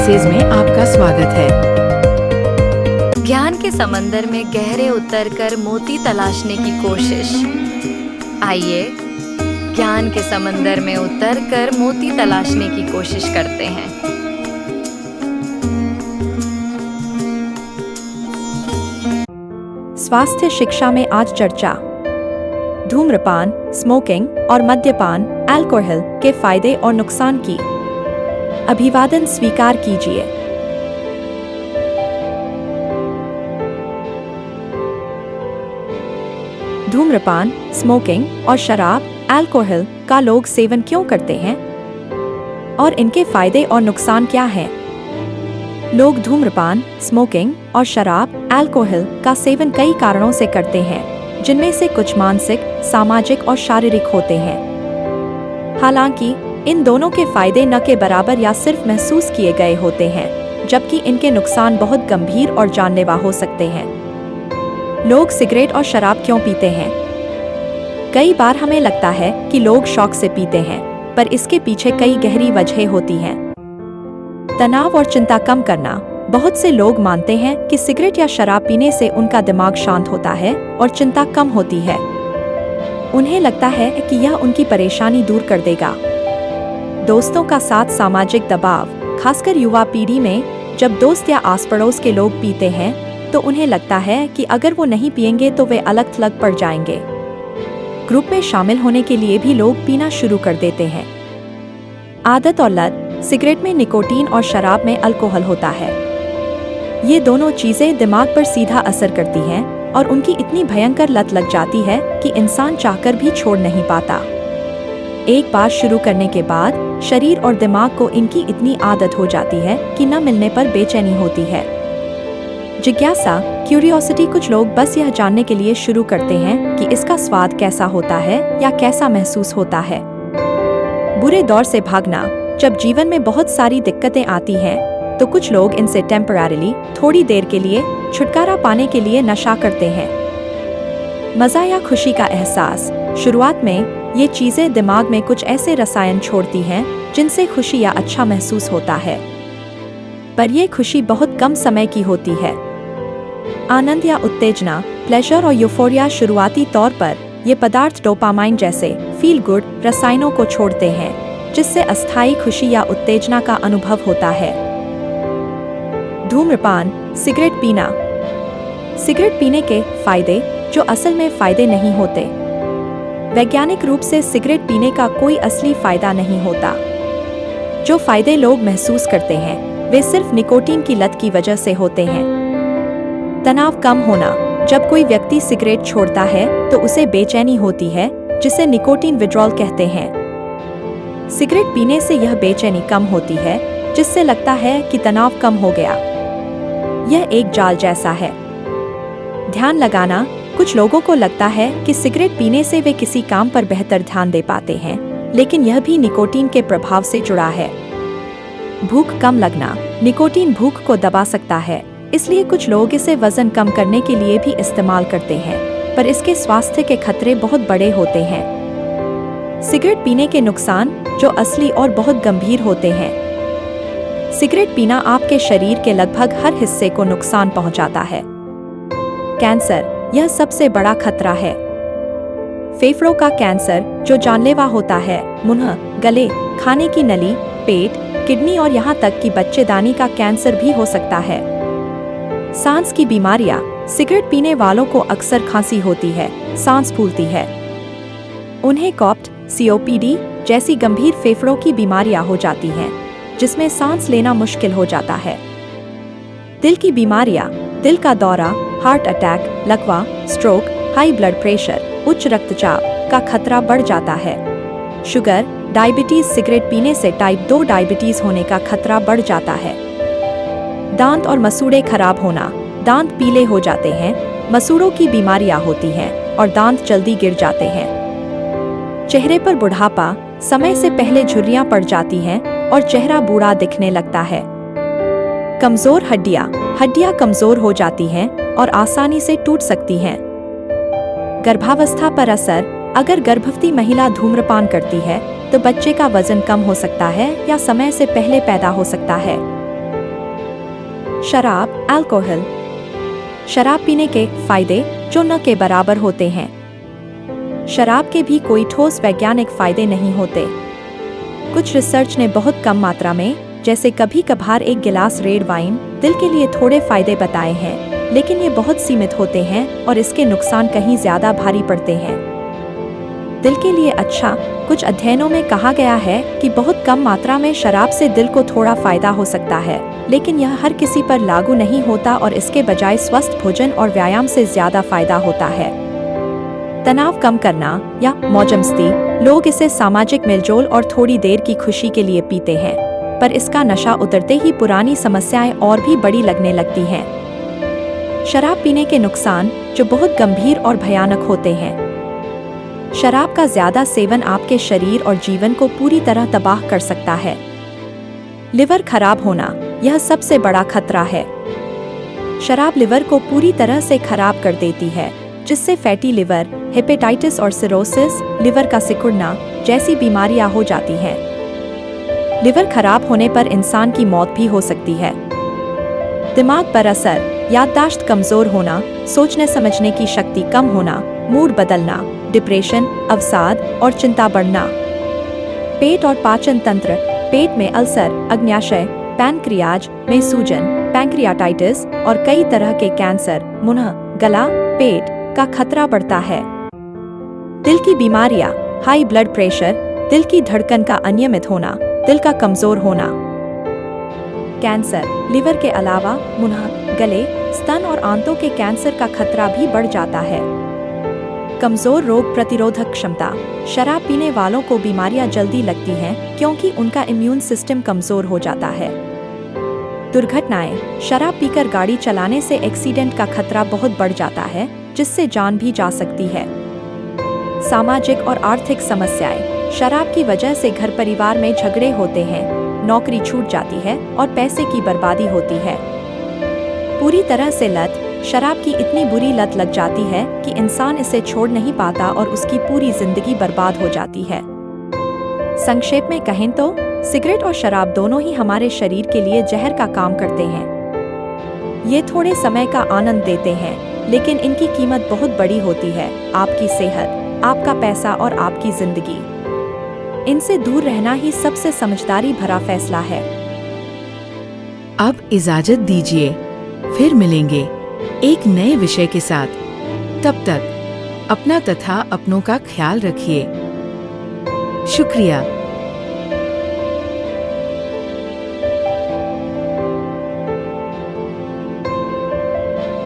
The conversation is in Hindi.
एसेज में आपका स्वागत है। ज्ञान के समंदर में गहरे उतरकर मोती तलाशने की कोशिश। आइए ज्ञान के समंदर में उतरकर मोती तलाशने की कोशिश करते हैं। स्वास्थ्य शिक्षा में आज चर्चा। धूम्रपान, स्मोकिंग और मद्यपान, अल्कोहल के फायदे और नुकसान की। अभिवादन स्वीकार कीजिए। धूम्रपान, स्मोकिंग और शराब, अल्कोहल का लोग सेवन क्यों करते हैं और इनके फायदे और नुकसान क्या हैं? लोग धूम्रपान, स्मोकिंग और शराब, अल्कोहल का सेवन कई कारणों से करते हैं, जिनमें से कुछ मानसिक, सामाजिक और शारीरिक होते हैं। हालांकि इन दोनों के फायदे न के बराबर या सिर्फ महसूस किए गए होते हैं, जबकि इनके नुकसान बहुत गंभीर और जानलेवा हो सकते हैं। लोग सिगरेट और शराब क्यों पीते हैं? कई बार हमें लगता है कि लोग शौक से पीते हैं, पर इसके पीछे कई गहरी वजहें होती हैं। तनाव और चिंता कम करना। बहुत से लोग मानते हैं कि सिगरेट या शराब पीने से उनका दिमाग शांत होता है और चिंता कम होती है। उन्हें लगता है कि यह उनकी परेशानी दूर कर देगा। दोस्तों का साथ, सामाजिक दबाव। खासकर युवा पीढ़ी में जब दोस्त या आस पड़ोस के लोग पीते हैं तो उन्हें लगता है कि अगर वो नहीं पिएंगे तो वे अलग थलग पड़ जाएंगे। ग्रुप में शामिल होने के लिए भी लोग पीना शुरू कर देते हैं। आदत और लत। सिगरेट में निकोटीन और शराब में अल्कोहल होता है। ये दोनों चीजें दिमाग पर सीधा असर करती हैं और उनकी इतनी भयंकर लत लग जाती है कि इंसान चाहकर भी छोड़ नहीं पाता। एक बार शुरू करने के बाद शरीर और दिमाग को इनकी इतनी आदत हो जाती है कि न मिलने पर बेचैनी होती है। जिज्ञासा, क्यूरियोसिटी। कुछ लोग बस यह जानने के लिए शुरू करते हैं कि इसका स्वाद कैसा होता है या कैसा महसूस होता है। बुरे दौर से भागना। जब जीवन में बहुत सारी दिक्कतें आती हैं, तो कुछ लोग इनसे टेम्पररीली, थोड़ी देर के लिए छुटकारा पाने के लिए नशा करते हैं। मजा या खुशी का एहसास। शुरुआत में ये चीजें दिमाग में कुछ ऐसे रसायन छोड़ती हैं जिनसे खुशी या अच्छा महसूस होता है, पर यह खुशी बहुत कम समय की होती है। आनंद या उत्तेजना, प्लेजर और यूफोरिया। शुरुआती तौर पर ये पदार्थ डोपामाइन जैसे फील गुड रसायनों को छोड़ते हैं, जिससे अस्थायी खुशी या उत्तेजना का अनुभव होता है। धूम्रपान, सिगरेट पीना। सिगरेट पीने के फायदे, जो असल में फायदे नहीं होते। वैज्ञानिक रूप से सिगरेट पीने का कोई असली फायदा नहीं होता। जो फायदे लोग महसूस करते हैं वे सिर्फ निकोटीन की लत की वजह से होते हैं। तनाव कम होना। जब कोई व्यक्ति सिगरेट छोड़ता है तो उसे बेचैनी होती है, जिसे निकोटीन विड्रॉल कहते हैं। सिगरेट पीने से यह बेचैनी कम होती है, जिससे लगता है कि तनाव कम हो गया। यह एक जाल जैसा है। ध्यान लगाना। कुछ लोगों को लगता है कि सिगरेट पीने से वे किसी काम पर बेहतर ध्यान दे पाते हैं, लेकिन यह भी निकोटीन के प्रभाव से जुड़ा है। भूख कम लगना। निकोटीन भूख को दबा सकता है, इसलिए कुछ लोग इसे वजन कम करने के लिए भी इस्तेमाल करते हैं, पर इसके स्वास्थ्य के खतरे बहुत बड़े होते हैं। सिगरेट पीने के नुकसान, जो असली और बहुत गंभीर होते हैं। सिगरेट पीना आपके शरीर के लगभग हर हिस्से को नुकसान पहुंचाता है। कैंसर, यह सबसे बड़ा खतरा है। फेफड़ों का कैंसर, जो जानलेवा होता है, मुंह, गले, खाने की नली, पेट, किडनी और यहाँ तक कि बच्चेदानी का कैंसर भी हो सकता है। सांस की बीमारियां। सिगरेट पीने वालों को अक्सर खांसी होती है, सांस फूलती है। उन्हें कॉप्ट, COPD जैसी गंभीर फेफड़ों की बीमारियां हो जाती हैं, जिसमें सांस लेना मुश्किल हो जाता है। दिल की बीमारियां। दिल का दौरा, हार्ट अटैक, लकवा, स्ट्रोक, हाई ब्लड प्रेशर, उच्च रक्तचाप का खतरा बढ़ जाता है। Sugar, diabetes. सिगरेट पीने से टाइप 2 डायबिटीज होने का खतरा बढ़ जाता है। दांत और मसूड़े खराब होना। दांत पीले हो जाते हैं, मसूड़ों की बीमारियां होती हैं और दांत जल्दी गिर जाते हैं। चेहरे पर बुढ़ापा। समय से पहले झुर्रियां पड़ जाती हैं और चेहरा बूढ़ा दिखने लगता है। कमजोर हड्डियां। हड्डियां कमजोर हो जाती हैं और आसानी से टूट सकती हैं। गर्भावस्था पर असर। अगर गर्भवती महिला धूम्रपान करती है तो बच्चे का वजन कम हो सकता है या समय से पहले पैदा हो सकता है। शराब, अल्कोहल। शराब पीने के फायदे जो न के बराबर होते हैं। शराब के भी कोई ठोस वैज्ञानिक फायदे नहीं होते। कुछ रिसर्च ने बहुत कम मात्रा में, जैसे कभी कभार एक गिलास रेड वाइन, दिल के लिए थोड़े फायदे बताए हैं, लेकिन ये बहुत सीमित होते हैं और इसके नुकसान कहीं ज्यादा भारी पड़ते हैं। दिल के लिए अच्छा, कुछ अध्ययनों में कहा गया है कि बहुत कम मात्रा में शराब से दिल को थोड़ा फायदा हो सकता है, लेकिन यह हर किसी पर लागू नहीं होता और इसके बजाय स्वस्थ भोजन और व्यायाम से ज्यादा फायदा होता है। तनाव कम करना या मौजमस्ती, लोग इसे सामाजिक मेलजोल और थोड़ी देर की खुशी के लिए पीते हैं, पर इसका नशा उतरते ही पुरानी समस्याएं और भी बड़ी लगने लगती हैं। शराब पीने के नुकसान जो बहुत गंभीर और भयानक होते हैं। शराब का ज्यादा सेवन आपके शरीर और जीवन को पूरी तरह तबाह कर सकता है। लिवर खराब होना, यह सबसे बड़ा खतरा है। शराब लिवर को पूरी तरह से खराब कर देती है, जिससे फैटी लिवर, हेपेटाइटिस और सिरोसिस, लिवर का सिकुड़ना जैसी बीमारियां हो जाती हैं। लिवर खराब होने पर इंसान की मौत भी हो सकती है। दिमाग पर असर, याददाश्त कमजोर होना, सोचने समझने की शक्ति कम होना, मूड बदलना, डिप्रेशन, अवसाद और चिंता बढ़ना। पेट और पाचन तंत्र, पेट में अल्सर, अग्न्याशय, पैनक्रियाज में सूजन, पैंक्रियाटाइटिस और कई तरह के कैंसर, मुंह, गला, पेट का खतरा बढ़ता है। दिल की बीमारियां, हाई ब्लड प्रेशर, दिल की धड़कन का अनियमित होना, दिल का कमजोर होना। कैंसर, लिवर के अलावा मुंह, गले, स्तन और आंतों के कैंसर का खतरा भी बढ़ जाता है। कमजोर रोग प्रतिरोधक क्षमता, शराब पीने वालों को बीमारियां जल्दी लगती हैं क्योंकि उनका इम्यून सिस्टम कमजोर हो जाता है। दुर्घटनाएं, शराब पीकर गाड़ी चलाने से एक्सीडेंट का खतरा बहुत बढ़ जाता है, जिससे जान भी जा सकती है। सामाजिक और आर्थिक समस्याएं, शराब की वजह से घर परिवार में झगड़े होते हैं, नौकरी छूट जाती है और पैसे की बर्बादी होती है। पूरी तरह से लत, शराब की इतनी बुरी लत लग जाती है कि इंसान इसे छोड़ नहीं पाता और उसकी पूरी जिंदगी बर्बाद हो जाती है। संक्षेप में कहें तो सिगरेट और शराब दोनों ही हमारे शरीर के लिए जहर का काम करते हैं। ये थोड़े समय का आनंद देते हैं, लेकिन इनकी कीमत बहुत बड़ी होती है, आपकी सेहत, आपका पैसा और आपकी जिंदगी। इनसे दूर रहना ही सबसे समझदारी भरा फैसला है। अब इजाजत दीजिए, फिर मिलेंगे एक नए विषय के साथ। तब तक अपना तथा अपनों का ख्याल रखिए। शुक्रिया।